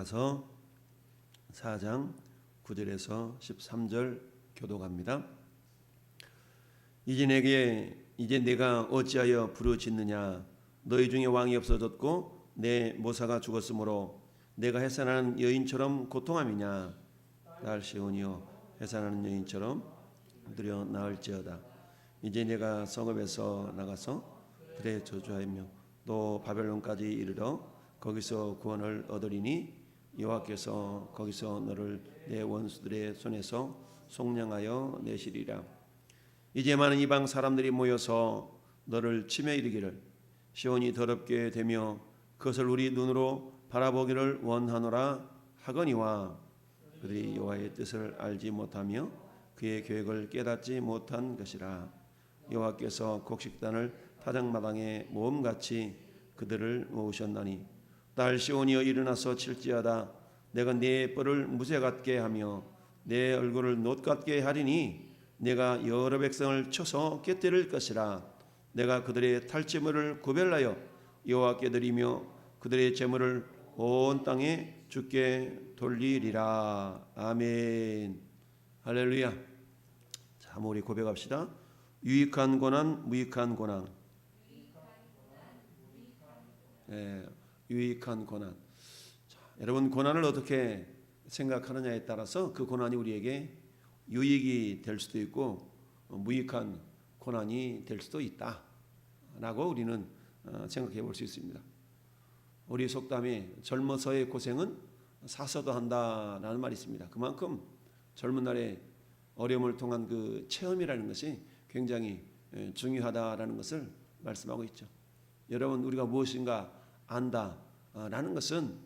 가서 4장 9절에서 13절 교독합니다. 이제 내가 어찌하여 부르짖느냐. 너희 중에 왕이 없어졌고 내 모사가 죽었으므로 내가 해산하는 여인처럼 고통함이냐. 날 시온이여 해산하는 여인처럼 누려 나을지어다. 이제 내가 성읍에서 나가서 그대 저주하며 또 바벨론까지 이르러 거기서 구원을 얻으리니 여호와께서 거기서 너를 내 원수들의 손에서 속량하여 내시리라. 이제 많은 이방 사람들이 모여서 너를 치며 이르기를 시온이 더럽게 되며 그것을 우리 눈으로 바라보기를 원하노라 하거니와 그들이 여호와의 뜻을 알지 못하며 그의 계획을 깨닫지 못한 것이라. 여호와께서 곡식단을 타작마당에 모음같이 그들을 모으셨나니 딸 시온이여 일어나서 칠지어다. 내가 네 뿔을 무쇠 같게 하며 내 얼굴을 놋 같게 하리니 내가 여러 백성을 쳐서 깨뜨릴 것이라. 내가 그들의 탈취물을 구별하여 여호와께 드리며 그들의 재물을 온 땅에 주께 돌리리라. 아멘. 할렐루야. 자, 우리 고백합시다. 유익한 고난, 무익한 고난. 유익한 고난. 자, 여러분 고난을 어떻게 생각하느냐에 따라서 그 고난이 우리에게 유익이 될 수도 있고 무익한 고난이 될 수도 있다라고 우리는 생각해 볼 수 있습니다. 우리 속담에 젊어서의 고생은 사서도 한다라는 말이 있습니다. 그만큼 젊은 날에 어려움을 통한 그 체험이라는 것이 굉장히 중요하다라는 것을 말씀하고 있죠. 여러분 우리가 무엇인가 안다라는 것은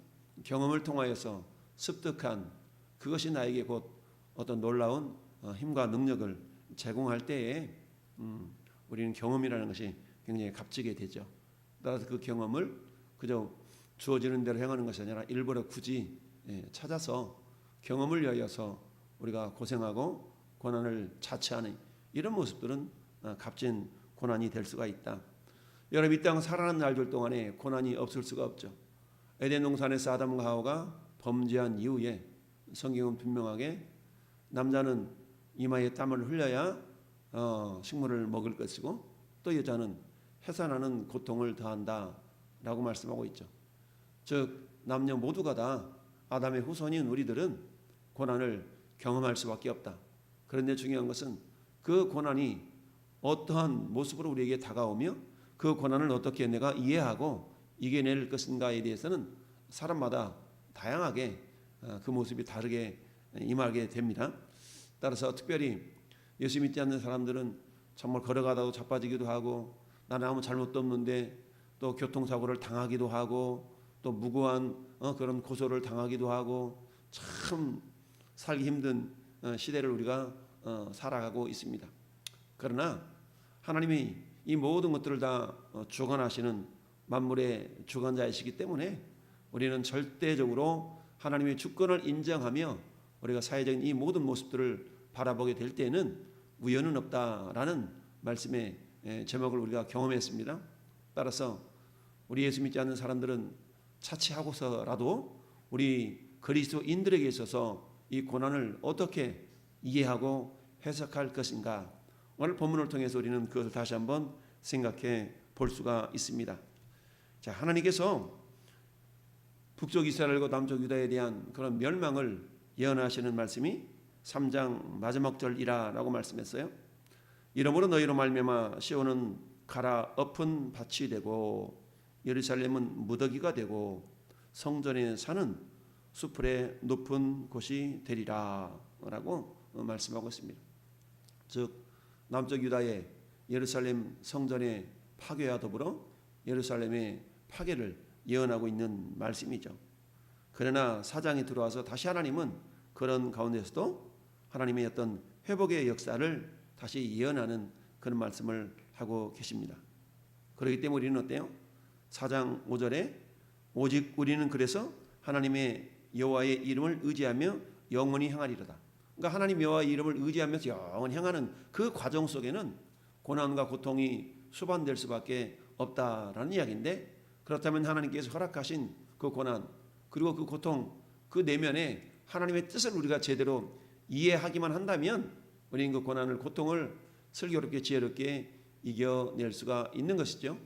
경험을 통하여서 습득한 그것이 나에게 곧 어떤 놀라운 힘과 능력을 제공할 때에 우리는 경험이라는 것이 굉장히 값지게 되죠. 따라서 그 경험을 그저 주어지는 대로 행하는 것이 아니라 일부러 굳이 찾아서 경험을 위하여서 우리가 고생하고 고난을 자처하는 이런 모습들은 값진 고난이 될 수가 있다. 여러분 이 땅 살아가는 날들 동안에 고난이 없을 수가 없죠. 에덴 동산에서 아담과 하와가 범죄한 이후에 성경은 분명하게 남자는 이마에 땀을 흘려야 식물을 먹을 것이고 또 여자는 해산하는 고통을 더한다라고 말씀하고 있죠. 즉 남녀 모두가 다 아담의 후손인 우리들은 고난을 경험할 수밖에 없다. 그런데 중요한 것은 그 고난이 어떠한 모습으로 우리에게 다가오며 그 고난을 어떻게 내가 이해하고 이겨낼 것인가에 대해서는 사람마다 다양하게 그 모습이 다르게 임하게 됩니다. 따라서 특별히 예수 믿지 않는 사람들은 정말 걸어가다도 자빠지기도 하고 나는 아무 잘못도 없는데 또 교통사고를 당하기도 하고 또 무고한 그런 고소를 당하기도 하고 참 살기 힘든 시대를 우리가 살아가고 있습니다. 그러나 하나님이 이 모든 것들을 다 주관하시는 만물의 주관자이시기 때문에 우리는 절대적으로 하나님의 주권을 인정하며 우리가 사회적인 이 모든 모습들을 바라보게 될 때는 우연은 없다라는 말씀의 제목을 우리가 경험했습니다. 따라서 우리 예수 믿지 않는 사람들은 차치하고서라도 우리 그리스도인들에게 있어서 이 고난을 어떻게 이해하고 해석할 것인가, 오늘 본문을 통해서 우리는 그것을 다시 한번 생각해 볼 수가 있습니다. 자, 하나님께서 북쪽 이스라엘과 남쪽 유다에 대한 그런 멸망을 예언하시는 말씀이 3장 마지막 절이라고 말씀했어요. 이러므로 너희로 말미암아 시온은 갈아엎은 밭이 되고 예루살렘은 무더기가 되고 성전의 산은 수풀의 높은 곳이 되리라 라고 말씀하고 있습니다. 즉 남쪽 유다의 예루살렘 성전의 파괴와 더불어 예루살렘의 파괴를 예언하고 있는 말씀이죠. 그러나 사장이 들어와서 다시 하나님은 그런 가운데서도 하나님의 어떤 회복의 역사를 다시 예언하는 그런 말씀을 하고 계십니다. 그렇기 때문에 우리는 어때요? 4장 5절에 오직 우리는 그래서 하나님의 여호와의 이름을 의지하며 영원히 행하리로다. 그러니까 하나님 여호와의 이름을 의지하면서 영원히 행하는 그 과정 속에는 고난과 고통이 수반될 수밖에 없다라는 이야기인데, 그렇다면 하나님께서 허락하신 그 고난 그리고 그 고통 그 내면에 하나님의 뜻을 우리가 제대로 이해하기만 한다면 우리는 그 고난을, 고통을 슬기롭게 지혜롭게 이겨낼 수가 있는 것이죠.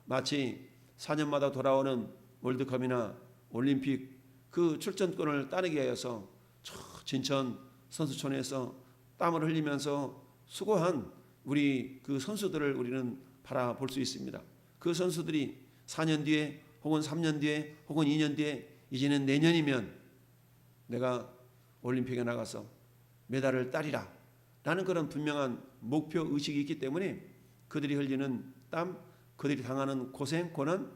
마치 4년마다 돌아오는 월드컵이나 올림픽 그 출전권을 따내기 위해서 저 진천 선수촌에서 땀을 흘리면서 수고한 우리 그 선수들을 우리는 바라볼 수 있습니다. 그 선수들이 4년 뒤에 혹은 3년 뒤에 혹은 2년 뒤에 이제는 내년이면 내가 올림픽에 나가서 메달을 따리라 라는 그런 분명한 목표 의식이 있기 때문에 그들이 흘리는 땀, 그들이 당하는 고생, 고난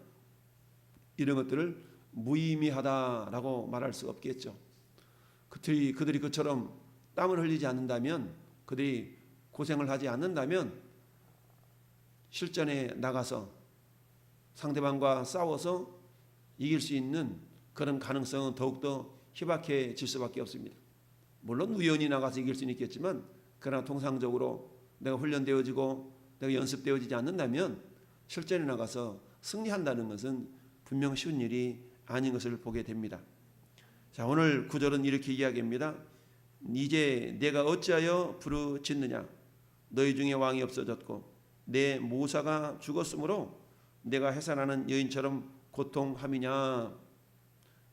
이런 것들을 무의미하다라고 말할 수 없겠죠. 그들이 그처럼 땀을 흘리지 않는다면, 그들이 고생을 하지 않는다면 실전에 나가서 상대방과 싸워서 이길 수 있는 그런 가능성은 더욱더 희박해질 수밖에 없습니다. 물론 우연히 나가서 이길 수는 있겠지만, 그러나 통상적으로 내가 훈련되어지고 내가 연습되어지지 않는다면 실전에 나가서 승리한다는 것은 분명 쉬운 일이 아닌 것을 보게 됩니다. 자, 오늘 구절은 이렇게 이야기합니다. 이제 내가 어찌하여 부르짖느냐? 너희 중에 왕이 없어졌고 내 모사가 죽었으므로 내가 해산하는 여인처럼 고통함이냐?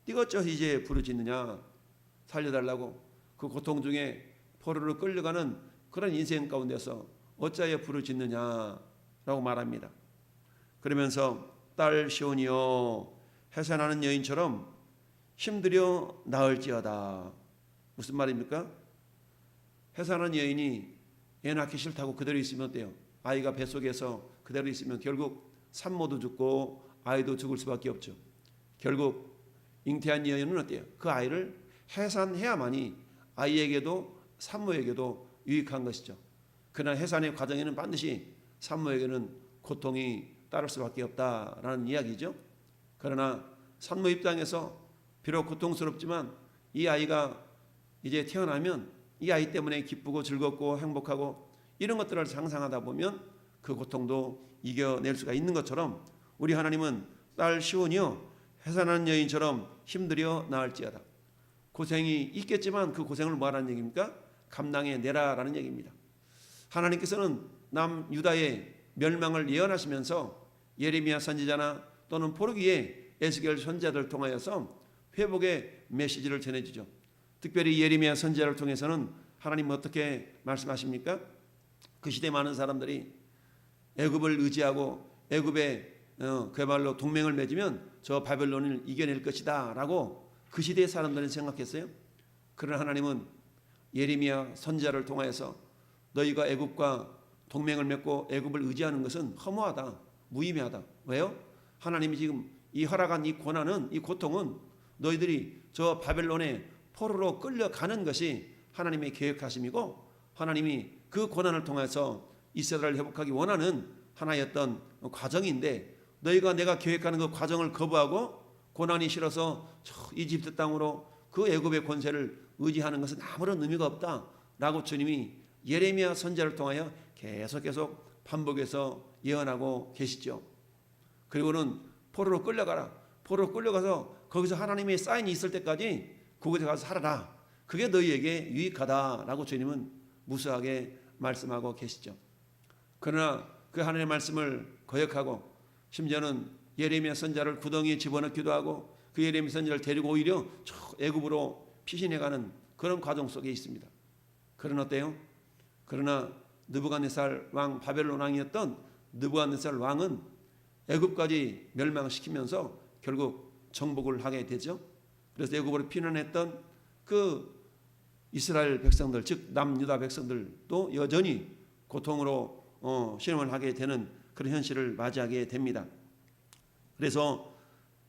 네가 어찌 이제 부르짖느냐? 살려달라고 그 고통 중에 포로로 끌려가는 그런 인생 가운데서 어찌하여 부르짖느냐라고 말합니다. 그러면서 딸 시온이여 해산하는 여인처럼 힘들여 나을지어다. 무슨 말입니까? 해산하는 여인이 애 낳기 싫다고 그대로 있으면 어때요? 아이가 뱃속에서 그대로 있으면 결국 산모도 죽고 아이도 죽을 수밖에 없죠. 결국 잉태한 여인은 어때요? 그 아이를 해산해야만이 아이에게도 산모에게도 유익한 것이죠. 그러나 해산의 과정에는 반드시 산모에게는 고통이 따를 수밖에 없다라는 이야기죠. 그러나 산모 입장에서 비록 고통스럽지만 이 아이가 이제 태어나면 이 아이 때문에 기쁘고 즐겁고 행복하고 이런 것들을 상상하다 보면 그 고통도 이겨낼 수가 있는 것처럼 우리 하나님은 딸 시온이여 해산하는 여인처럼 힘들여 나을지어다. 고생이 있겠지만 그 고생을 뭐하라는 얘기입니까? 감당해내라라는 얘기입니다. 하나님께서는 남유다의 멸망을 예언하시면서 예레미야 선지자나 또는 포르기의 에스겔 선지자를 통하여서 회복의 메시지를 전해주죠. 특별히 예레미야 선지자를 통해서는 하나님은 어떻게 말씀하십니까? 그 시대 많은 사람들이 애굽을 의지하고 애굽에 그야말로 동맹을 맺으면 저 바벨론을 이겨낼 것이다 라고 그 시대의 사람들은 생각했어요. 그러나 하나님은 예레미야 선지자를 통하여서 너희가 애굽과 동맹을 맺고 애굽을 의지하는 것은 허무하다, 무의미하다. 왜요? 하나님이 지금 이 허락한 이 고난은, 이 고통은 너희들이 저 바벨론의 포로로 끌려가는 것이 하나님의 계획하심이고 하나님이 그 고난을 통해서 이스라엘을 회복하기 원하는 하나의 어떤 과정인데 너희가 내가 계획하는 그 과정을 거부하고 고난이 싫어서 저 이집트 땅으로 그 애굽의 권세를 의지하는 것은 아무런 의미가 없다라고 주님이 예레미야 선지자를 통하여 계속 반복해서 예언하고 계시죠. 그리고는 포로로 끌려가라. 포로로 끌려가서 거기서 하나님의 사인이 있을 때까지 그곳에 가서 살아라. 그게 너희에게 유익하다라고 주님은 무수하게 말씀하고 계시죠. 그러나 그 하나님의 말씀을 거역하고 심지어는 예레미야 선지자를 구덩이에 집어넣기도 하고 그 예레미야 선지자를 데리고 오히려 저 애굽으로 피신해가는 그런 과정 속에 있습니다. 그러나 어때요? 그러나 느부갓네살 왕, 바벨론 왕이었던 느부갓네살 왕은 애굽까지 멸망시키면서 결국 정복을 하게 되죠. 그래서 애굽으로 피난했던 그 이스라엘 백성들, 즉 남유다 백성들도 여전히 고통으로 신음을 하게 되는 그런 현실을 맞이하게 됩니다. 그래서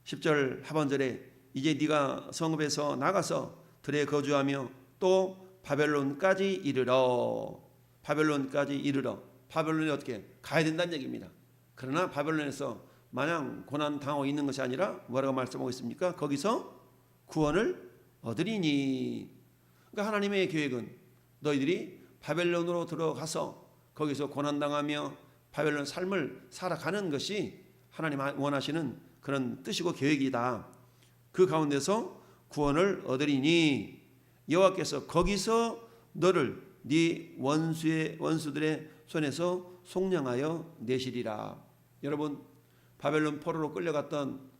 10절 하반절에 이제 네가 성읍에서 나가서 들에 거주하며 또 바벨론까지 이르러. 바벨론까지 이르러. 바벨론이 어떻게 가야 된다는 얘기입니다. 그러나 바벨론에서 마냥 고난 당하고 있는 것이 아니라 뭐라고 말씀하고 있습니까? 거기서 구원을 얻으리니. 그러니까 하나님의 계획은 너희들이 바벨론으로 들어가서 거기서 고난당하며 바벨론 삶을 살아가는 것이 하나님 원하시는 그런 뜻이고 계획이다. 그 가운데서 구원을 얻으리니 여호와께서 거기서 너를 네 원수들의 손에서 속량하여 내시리라. 여러분, 바벨론 포로로 끌려갔던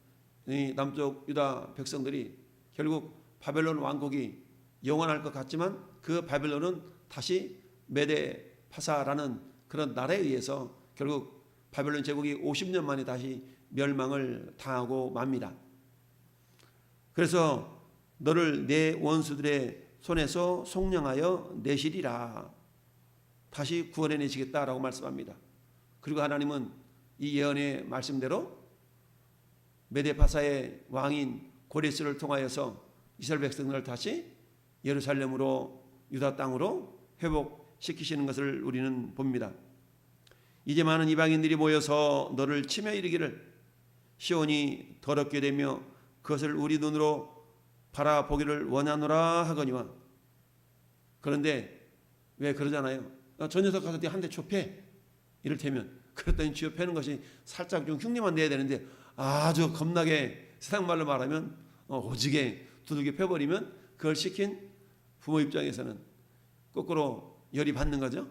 이 남쪽 유다 백성들이 결국 바벨론 왕국이 영원할 것 같지만 그 바벨론은 다시 메데 파사라는 그런 나라에 의해서 결국 바벨론 제국이 50년 만에 다시 멸망을 당하고 맙니다. 그래서 너를 내 원수들의 손에서 속량하여 내시리라. 다시 구원해 내시겠다라고 말씀합니다. 그리고 하나님은 이 예언의 말씀대로 메데파사의 왕인 고레스를 통하여서 이스라엘 백성들을 다시 예루살렘으로 유다 땅으로 회복시키시는 것을 우리는 봅니다. 이제 많은 이방인들이 모여서 너를 치며 이르기를 시온이 더럽게 되며 그것을 우리 눈으로 바라보기를 원하노라 하거니와. 그런데 왜 그러잖아요. 저 녀석 가서 한 대 좁혀 이를테면, 그랬더니 쥐어 패는 것이 살짝 좀 흉내만 내야 되는데 아주 겁나게 세상 말로 말하면 오지게 두들겨 펴버리면 그걸 시킨 부모 입장에서는 거꾸로 열이 받는 거죠.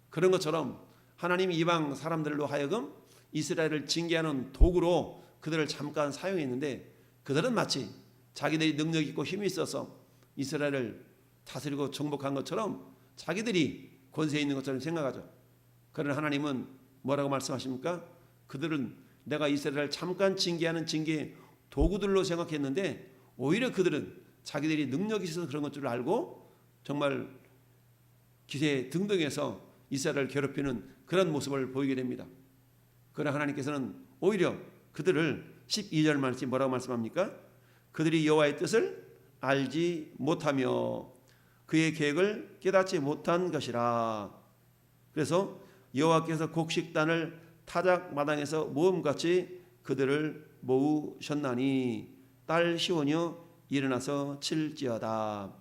그런 것처럼 하나님이 이방 사람들로 하여금 이스라엘을 징계하는 도구로 그들을 잠깐 사용했는데 그들은 마치 자기들이 능력 있고 힘이 있어서 이스라엘을 다스리고 정복한 것처럼 자기들이 권세 있는 것처럼 생각하죠. 그러나 하나님은 뭐라고 말씀하십니까? 그들은 내가 이스라엘을 잠깐 징계하는 징계 도구들로 생각했는데 오히려 그들은 자기들이 능력이 있어서 그런 것들을 알고 정말 기세 등등해서 이스라엘을 괴롭히는 그런 모습을 보이게 됩니다. 그러나 하나님께서는 오히려 그들을 12절 말씀이 뭐라고 말씀합니까? 그들이 여호와의 뜻을 알지 못하며 그의 계획을 깨닫지 못한 것이라. 그래서 여호와께서 곡식단을 타작 마당에서 모음같이 그들을 모으셨나니 딸 시온이여 일어나서 칠지어다.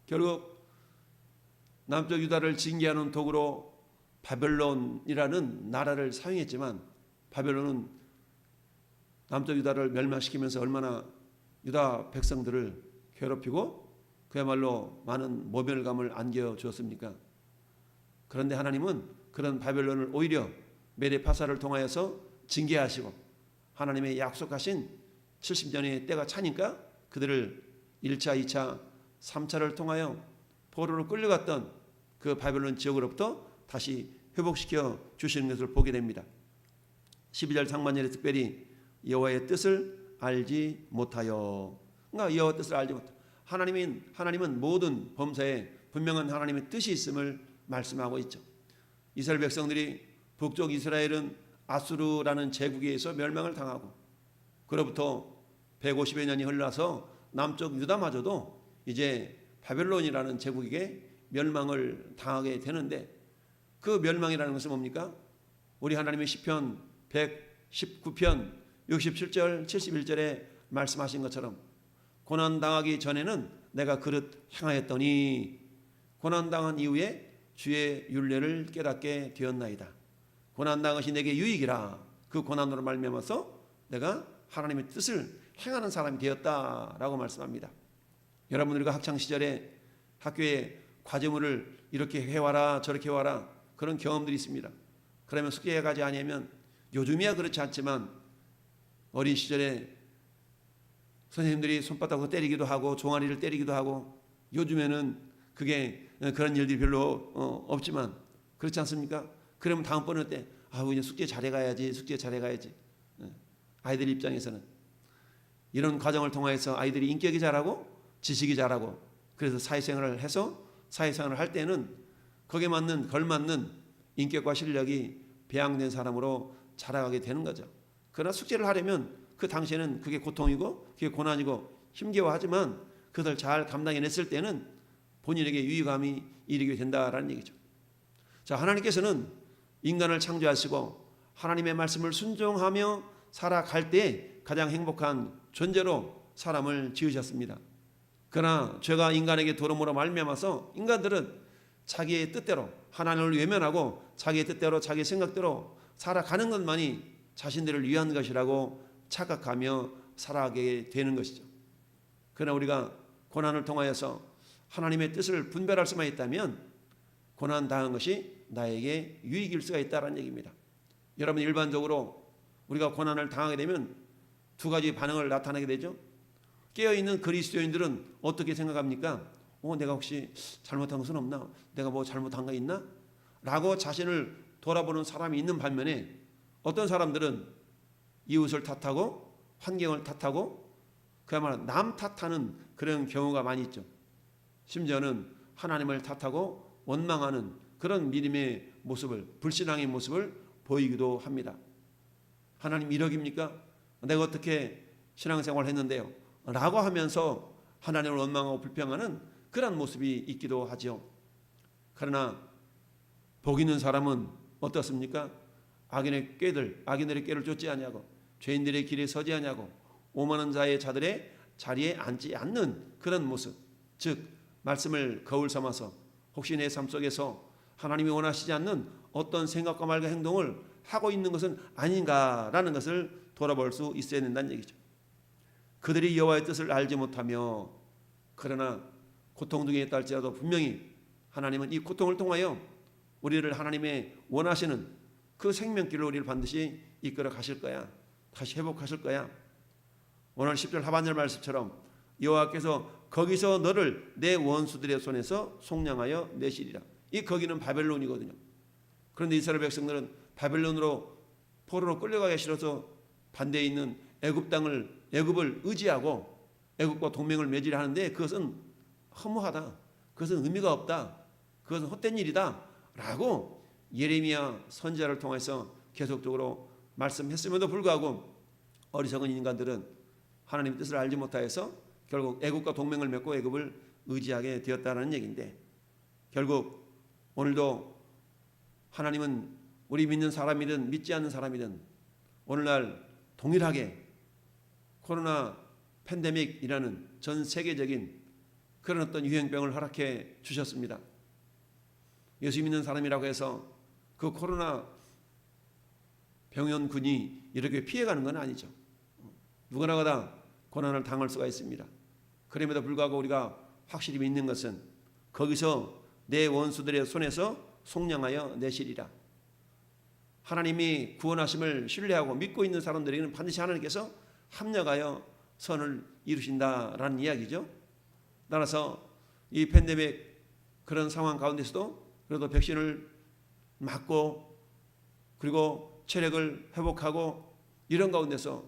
결국 남쪽 유다를 징계하는 도구로 바벨론이라는 나라를 사용했지만 바벨론은 남쪽 유다를 멸망시키면서 얼마나 유다 백성들을 괴롭히고 그야말로 많은 모멸감을 안겨주었습니까? 그런데 하나님은 그런 바벨론을 오히려 메데파사를 통하여서 징계하시고 하나님의 약속하신 70년의 때가 차니까 그들을 1차, 2차, 3차를 통하여 포로로 끌려갔던 그 바벨론 지역으로부터 다시 회복시켜 주시는 것을 보게 됩니다. 12절 상반절에 특별히 여호와의 뜻을 알지 못하여, 그러니까 여호와 뜻을 알지 못하여, 하나님은 모든 범사에 분명한 하나님의 뜻이 있음을 말씀하고 있죠. 이스라엘 백성들이 북쪽 이스라엘은 아수르라는 제국에 의해서 멸망을 당하고 그로부터 150여 년이 흘러서 남쪽 유다마저도 이제 바벨론이라는 제국에게 멸망을 당하게 되는데 그 멸망이라는 것은 뭡니까? 우리 하나님의 시편 119편 67절 71절에 말씀하신 것처럼 고난당하기 전에는 내가 그릇 향하였더니 고난당한 이후에 주의 율례를 깨닫게 되었나이다. 고난당한 것이 내게 유익이라. 그 고난으로 말미암아서 내가 하나님의 뜻을 행하는 사람이 되었다라고 말씀합니다. 여러분, 우리가 학창시절에 학교에 과제물을 이렇게 해와라 저렇게 해와라 그런 경험들이 있습니다. 그러면 숙제해 가지 아니하면 요즘이야 그렇지 않지만 어린 시절에 선생님들이 손바닥으로 때리기도 하고 종아리를 때리기도 하고 요즘에는 그게 그런 일들이 별로 없지만 그렇지 않습니까? 그러면 다음번에 때 이제 숙제 잘해가야지 아이들 입장에서는 이런 과정을 통해서 아이들이 인격이 자라고 지식이 자라고 그래서 사회생활을 해서 사회생활을 할 때는 거기에 걸맞는 인격과 실력이 배양된 사람으로 자라가게 되는 거죠. 그러나 숙제를 하려면 그 당시에는 그게 고통이고 그게 고난이고 힘겨워하지만 그것을 잘 감당해냈을 때는 본인에게 유의감이 이르게 된다라는 얘기죠. 자, 하나님께서는 인간을 창조하시고 하나님의 말씀을 순종하며 살아갈 때 가장 행복한 존재로 사람을 지으셨습니다. 그러나 죄가 인간에게 들어옴으로 말미암아서 인간들은 자기의 뜻대로 하나님을 외면하고 자기의 뜻대로 자기의 생각대로 살아가는 것만이 자신들을 위한 것이라고 착각하며 살아가게 되는 것이죠. 그러나 우리가 고난을 통하여서 하나님의 뜻을 분별할 수만 있다면 고난 당한 것이 나에게 유익일 수가 있다는 얘기입니다. 여러분, 일반적으로 우리가 고난을 당하게 되면 두 가지 반응을 나타내게 되죠. 깨어있는 그리스도인들은 어떻게 생각합니까? 내가 혹시 잘못한 것은 없나? 내가 뭐 잘못한 거 있나? 라고 자신을 돌아보는 사람이 있는 반면에 어떤 사람들은 이웃을 탓하고 환경을 탓하고 그야말로 남 탓하는 그런 경우가 많이 있죠. 심지어는 하나님을 탓하고 원망하는 그런 믿음의 모습을, 불신앙의 모습을 보이기도 합니다. 하나님 이러깁니까? 내가 어떻게 신앙생활을 했는데요? 라고 하면서 하나님을 원망하고 불평하는 그런 모습이 있기도 하죠. 그러나 복 있는 사람은 어떻습니까? 악인의 꾀를 쫓지 아니하고 죄인들의 길에 서지 아니하고 오만한 자들의 자리에 앉지 않는 그런 모습, 즉 말씀을 거울 삼아서 혹시 내 삶 속에서 하나님이 원하시지 않는 어떤 생각과 말과 행동을 하고 있는 것은 아닌가라는 것을 돌아볼 수 있어야 된다는 얘기죠. 그들이 여호와의 뜻을 알지 못하며 그러나 고통 중에 있다 할지라도 분명히 하나님은 이 고통을 통하여 우리를 하나님의 원하시는 그 생명길로 우리를 반드시 이끌어 가실 거야. 다시 회복하실 거야. 오늘 10절 하반절 말씀처럼 여호와께서 거기서 너를 내 원수들의 손에서 속량하여 내시리라. 이 거기는 바벨론이거든요. 그런데 이스라엘 백성들은 바벨론으로 포로로 끌려가기 싫어서 반대에 있는 애굽을 의지하고 애굽과 동맹을 맺으려 하는데 그것은 허무하다. 그것은 의미가 없다. 그것은 헛된 일이다. 라고 예레미야 선지자를 통해서 계속적으로 말씀했음에도 불구하고 어리석은 인간들은 하나님의 뜻을 알지 못하여서 결국 애굽과 동맹을 맺고 애굽을 의지하게 되었다는 얘기인데, 결국 오늘도 하나님은 우리 믿는 사람이든 믿지 않는 사람이든 오늘날 동일하게 코로나 팬데믹이라는 전 세계적인 그런 어떤 유행병을 허락해 주셨습니다. 예수 믿는 사람이라고 해서 그 코로나 병연군이 이렇게 피해가는 건 아니죠. 누구나 다 고난을 당할 수가 있습니다. 그럼에도 불구하고 우리가 확실히 믿는 것은 거기서 내 원수들의 손에서 속량하여 내시리라. 하나님이 구원하심을 신뢰하고 믿고 있는 사람들에게는 반드시 하나님께서 합력하여 선을 이루신다라는 이야기죠. 따라서 이 팬데믹 그런 상황 가운데서도 그래도 백신을 맞고 그리고 체력을 회복하고 이런 가운데서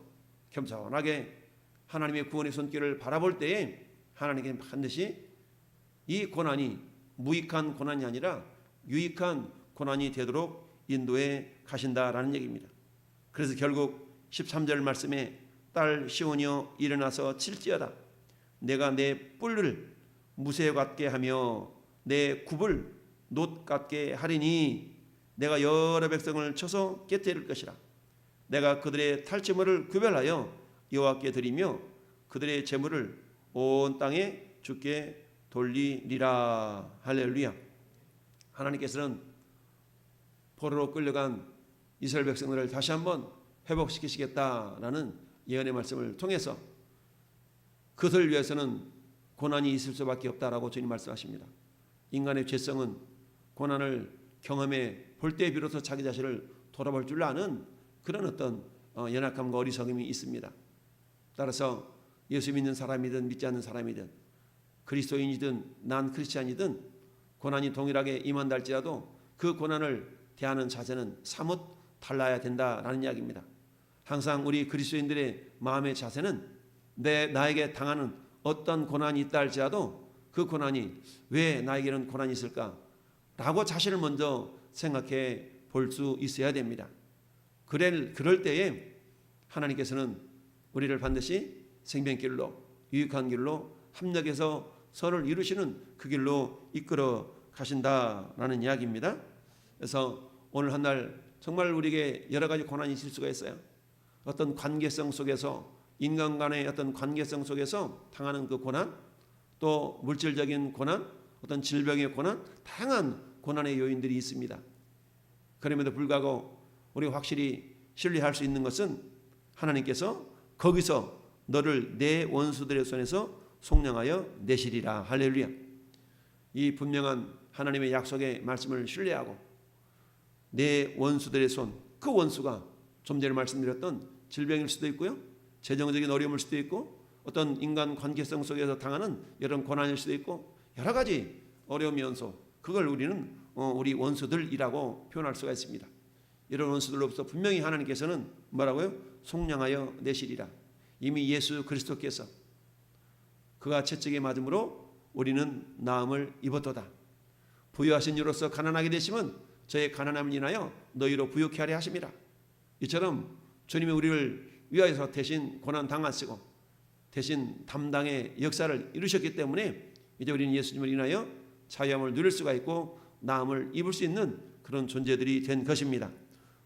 겸손하게 하나님의 구원의 손길을 바라볼 때에 하나님께서 반드시 이 고난이 무익한 고난이 아니라 유익한 고난이 되도록 인도해 가신다라는 얘기입니다. 그래서 결국 13절 말씀에 딸 시온이여 일어나서 칠지어다. 내가 내 뿔을 무쇠 같게 하며 내 굽을 놋 같게 하리니 내가 여러 백성을 쳐서 깨뜨릴 것이라. 내가 그들의 탈취물을 구별하여 여호와께 드리며 그들의 재물을 온 땅에 주께 돌리리라. 할렐루야. 하나님께서는 포로로 끌려간 이스라엘 백성들을 다시 한번 회복시키시겠다라는 예언의 말씀을 통해서 그들을 위해서는 고난이 있을 수밖에 없다라고 주님 말씀하십니다. 인간의 죄성은 고난을 경험해 볼 때 비로소 자기 자신을 돌아볼 줄 아는 그런 어떤 연약함과 어리석음이 있습니다. 따라서 예수 믿는 사람이든 믿지 않는 사람이든 그리스도인이든 난 크리스찬이든 고난이 동일하게 임한다 할지라도 그 고난을 대하는 자세는 사뭇 달라야 된다라는 이야기입니다. 항상 우리 그리스도인들의 마음의 자세는 나에게 당하는 어떤 고난이 있다 할지라도 그 고난이 왜 나에게는 고난이 있을까? 라고 자신을 먼저 생각해 볼 수 있어야 됩니다. 그럴 때에 하나님께서는 우리를 반드시 생명길로 유익한 길로 합력해서 선을 이루시는 그 길로 이끌어 가신다라는 이야기입니다. 그래서 오늘 한 날 정말 우리에게 여러 가지 고난이 있을 수가 있어요. 어떤 관계성 속에서 인간 간의 어떤 관계성 속에서 당하는 그 고난, 또 물질적인 고난, 어떤 질병의 고난, 다양한 고난의 요인들이 있습니다. 그럼에도 불구하고 우리가 확실히 신뢰할 수 있는 것은 하나님께서 거기서 너를 내 원수들의 손에서 속량하여 내시리라. 할렐루야. 이 분명한 하나님의 약속의 말씀을 신뢰하고 내 원수들의 손, 그 원수가 좀 전에 말씀드렸던 질병일 수도 있고요, 재정적인 어려움일 수도 있고, 어떤 인간 관계성 속에서 당하는 이런 고난일 수도 있고, 여러 가지 어려움의 연소, 그걸 우리는 우리 원수들이라고 표현할 수가 있습니다. 이런 원수들로부터 분명히 하나님께서는 뭐라고요? 속량하여 내시리라. 이미 예수 그리스도께서 그가 채찍에 맞음으로 우리는 나음을 입었도다. 부유하신 이로서 가난하게 되시면 저의 가난함을 인하여 너희로 부유케 하려 하심이라. 이처럼 주님이 우리를 위하여서 대신 고난 당하시고 대신 담당의 역사를 이루셨기 때문에 이제 우리는 예수님을 인하여 자유함을 누릴 수가 있고 나음을 입을 수 있는 그런 존재들이 된 것입니다.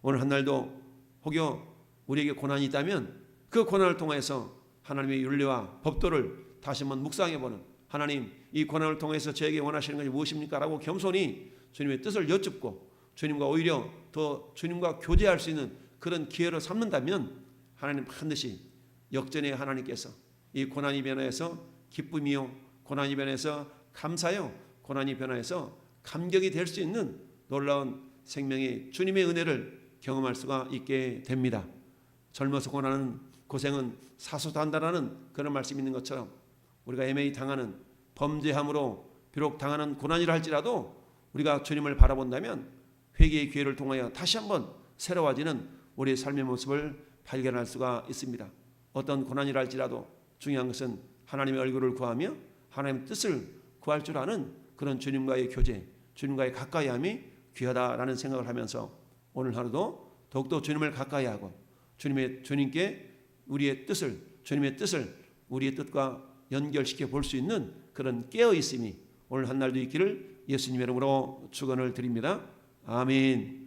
오늘 한 날도 혹여 우리에게 고난이 있다면 그 고난을 통해서 하나님의 윤리와 법도를 다시 한번 묵상해보는, 하나님 이 고난을 통해서 저에게 원하시는 것이 무엇입니까? 라고 겸손히 주님의 뜻을 여쭙고 주님과 오히려 더 주님과 교제할 수 있는 그런 기회로 삼는다면 하나님 반드시 역전의 하나님께서 이 고난이 변화해서 기쁨이요, 고난이 변화해서 감사요, 고난이 변화해서 감격이 될 수 있는 놀라운 생명의 주님의 은혜를 경험할 수가 있게 됩니다. 젊어서 고난은 고생은 사소한다라는 그런 말씀이 있는 것처럼 우리가 애매히 당하는 범죄함으로 비록 당하는 고난이라 할지라도 우리가 주님을 바라본다면 회개의 기회를 통하여 다시 한번 새로워지는 우리의 삶의 모습을 발견할 수가 있습니다. 어떤 고난이라 할지라도 중요한 것은 하나님의 얼굴을 구하며 하나님의 뜻을 구할 줄 아는 그런 주님과의 교제, 주님과의 가까이함이 귀하다라는 생각을 하면서 오늘 하루도 더욱더 주님을 가까이하고 주님께 우리의 뜻을, 주님의 뜻을 우리의 뜻과 연결시켜 볼 수 있는 그런 깨어있음이 오늘 한 날도 있기를 예수님의 이름으로 축원을 드립니다. 아멘.